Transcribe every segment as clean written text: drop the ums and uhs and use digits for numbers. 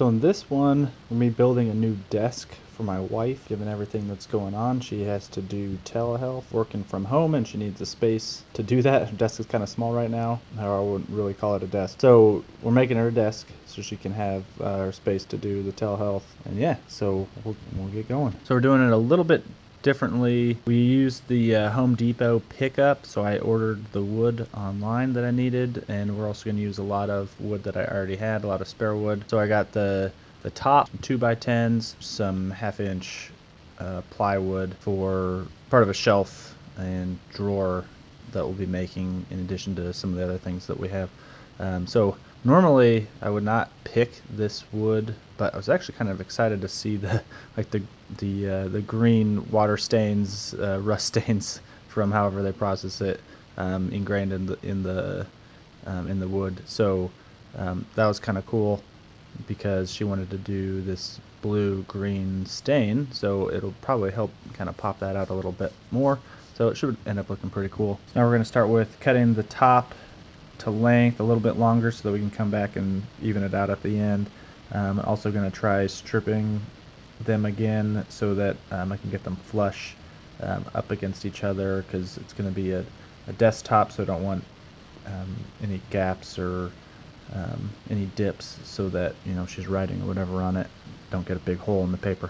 So in this one, we're me building a new desk for my wife. Given everything that's going on, she has to do telehealth, working from home, and she needs a space to do that. Her desk is kind of small right now, or I wouldn't really call it a desk. So we're making her a desk so she can have her space to do the telehealth. And yeah, so we'll get going. So we're doing it a little bit differently. We used the Home Depot pickup, so I ordered the wood online that I needed, and we're also going to use a lot of wood that I already had, a lot of spare wood. So I got the top 2x10s, some 1/2 inch plywood for part of a shelf and drawer that we'll be making in addition to some of the other things that we have. So normally I would not pick this wood, but I was actually kind of excited to see the green water stains, rust stains from however they process it, ingrained in the wood. So that was kind of cool because she wanted to do this blue-green stain, so it'll probably help kind of pop that out a little bit more. So it should end up looking pretty cool. Now we're going to start with cutting the top to length a little bit longer so that we can come back and even it out at the end. I'm also going to try stripping them again so that I can get them flush up against each other, because it's going to be a desktop, so I don't want any gaps or any dips, so that she's writing or whatever on it don't get a big hole in the paper.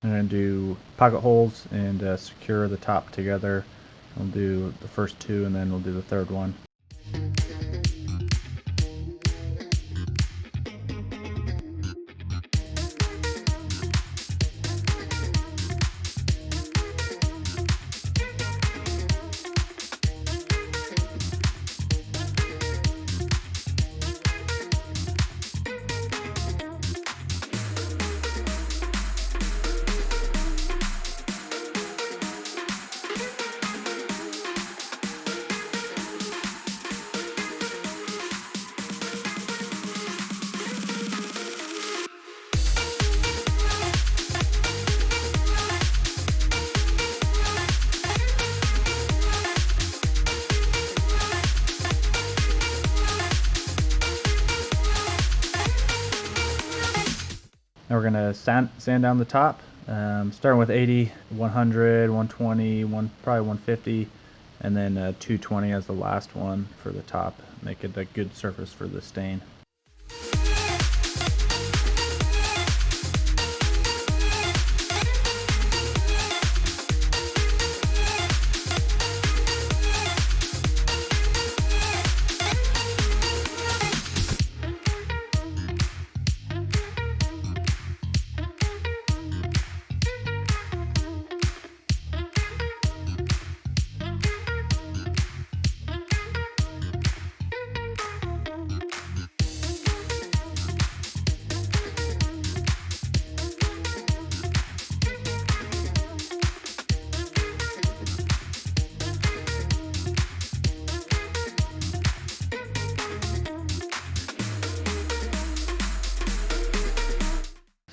I'm going to do pocket holes and secure the top together. We'll do the first two and then we'll do the third one. Now we're going to sand down the top, starting with 80, 100, 120, probably 150, and then 220 as the last one for the top. Make it a good surface for the stain.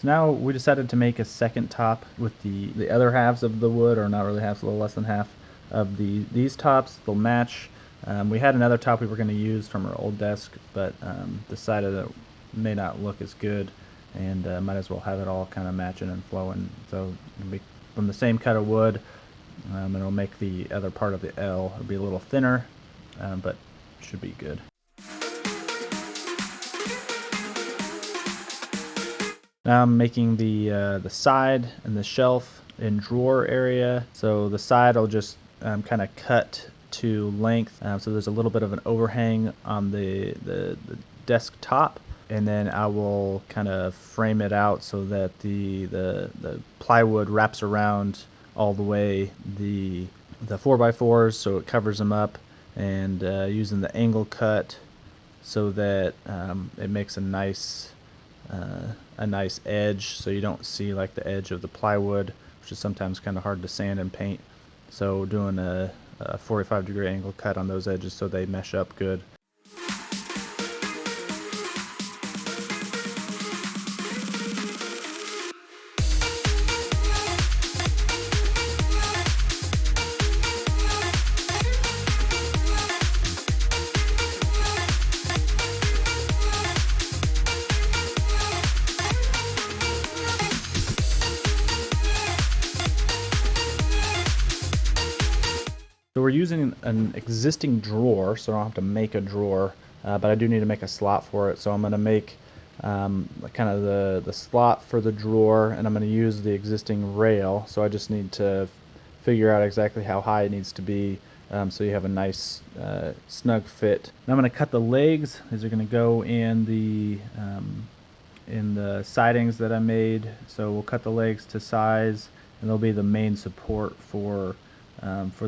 So now we decided to make a second top with the other halves of the wood, or not really halves, a little less than half of these tops. They'll match. We had another top we were going to use from our old desk, but decided that it may not look as good, and might as well have it all kind of matching and flowing. So it'll be from the same cut of wood, and it'll make the other part of the L. It'll be a little thinner, but should be good. Now I'm making the side and the shelf and drawer area. So the side I'll just kind of cut to length, so there's a little bit of an overhang on the desk top, and then I will kind of frame it out so that the plywood wraps around all the way the 4x4s, so it covers them up, and using the angle cut so that it makes a nice edge, so you don't see like the edge of the plywood, which is sometimes kind of hard to sand and paint. So doing a 45-degree angle cut on those edges so they mesh up good. So we're using an existing drawer, so I don't have to make a drawer, but I do need to make a slot for it. So I'm going to make kind of the slot for the drawer, and I'm going to use the existing rail. So I just need to figure out exactly how high it needs to be, so you have a nice snug fit. Now I'm going to cut the legs. These are going to go in the sidings that I made. So we'll cut the legs to size, and they'll be the main support for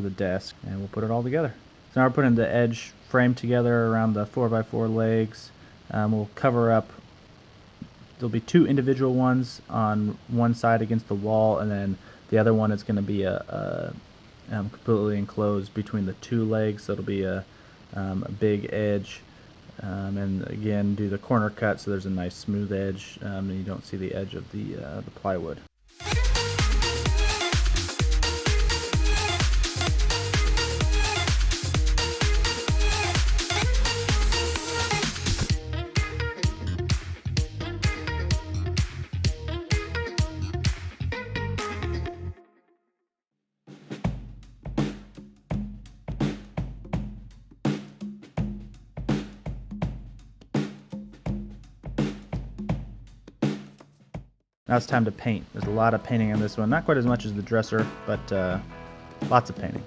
the desk, and we'll put it all together. So now we're putting the edge frame together around the 4x4 legs. We'll cover up, there'll be two individual ones on one side against the wall, and then the other one is going to be completely enclosed between the two legs, so it'll be a big edge. And again, do the corner cut so there's a nice smooth edge, and you don't see the edge of the plywood. Now it's time to paint. There's a lot of painting on this one. Not quite as much as the dresser, but lots of painting.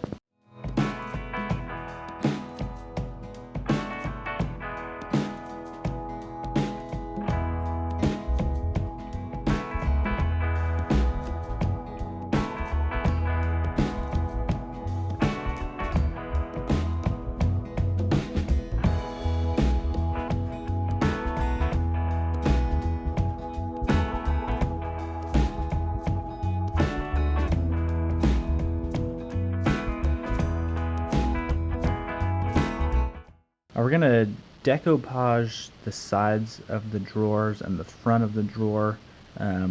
We're going to decoupage the sides of the drawers and the front of the drawer. Let's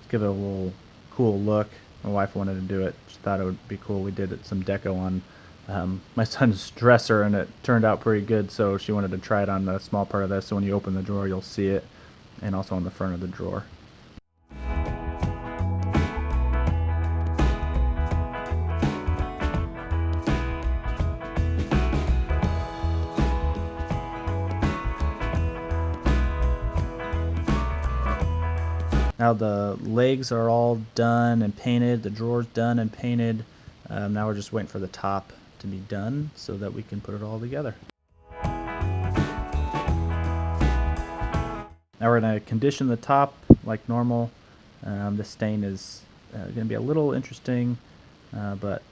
give it a little cool look. My wife wanted to do it. She thought it would be cool. We did some deco on my son's dresser, and it turned out pretty good, so she wanted to try it on a small part of this, so when you open the drawer you'll see it, and also on the front of the drawer. Now the legs are all done and painted, the drawer's done and painted. Now we're just waiting for the top to be done so that we can put it all together. Now we're going to condition the top like normal. The stain is going to be a little interesting, but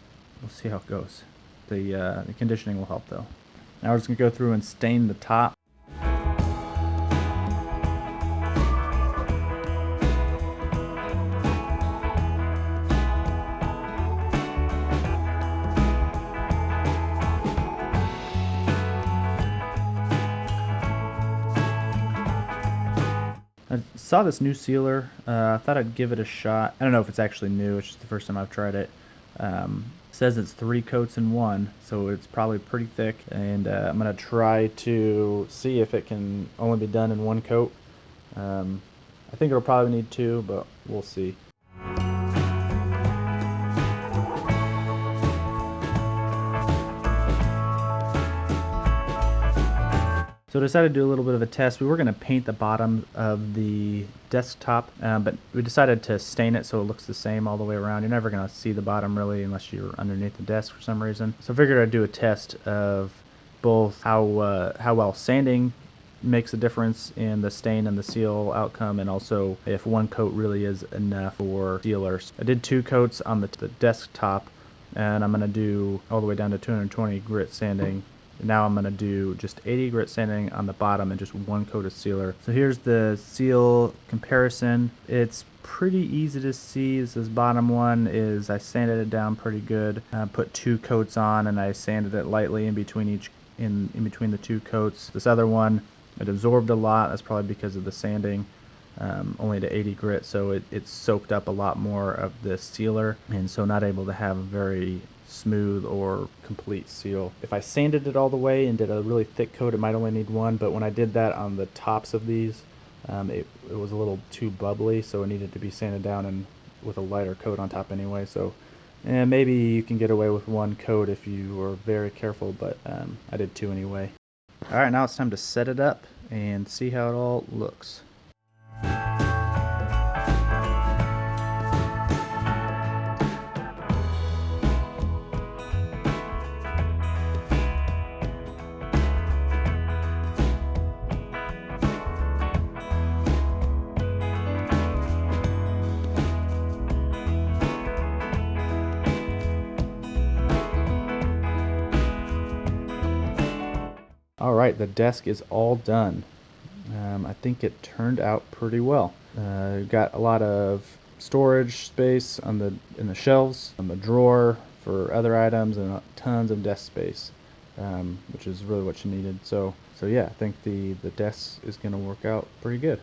we'll see how it goes. The conditioning will help though. Now we're just going to go through and stain the top. I saw this new sealer. I thought I'd give it a shot. I don't know if it's actually new. It's just the first time I've tried it. It says it's 3 coats in 1, so it's probably pretty thick. And I'm going to try to see if it can only be done in 1 coat. I think it'll probably need 2, but we'll see. So I decided to do a little bit of a test. We were going to paint the bottom of the desktop, but we decided to stain it so it looks the same all the way around. You're never going to see the bottom really unless you're underneath the desk for some reason. So I figured I'd do a test of both how well sanding makes a difference in the stain and the seal outcome, and also if 1 coat really is enough for sealers. I did 2 coats on the desktop, and I'm going to do all the way down to 220 grit sanding Now I'm going to do just 80 grit sanding on the bottom and just one coat of sealer. So here's the seal comparison. It's pretty easy to see. This bottom one is, I sanded it down pretty good. Put 2 coats on and I sanded it lightly in between in between the 2 coats. This other one, it absorbed a lot. That's probably because of the sanding. Only to 80 grit, so it soaked up a lot more of the sealer, and so not able to have a very smooth or complete seal. If I sanded it all the way and did a really thick coat, it might only need 1, but when I did that on the tops of these, it was a little too bubbly, so it needed to be sanded down and with a lighter coat on top anyway. So maybe you can get away with 1 coat if you were very careful, but I did 2 anyway. Alright, now it's time to set it up and see how it all looks. Alright, the desk is all done. I think it turned out pretty well. Got a lot of storage space in the shelves, on the drawer for other items, and tons of desk space, which is really what you needed. So yeah, I think the desk is going to work out pretty good.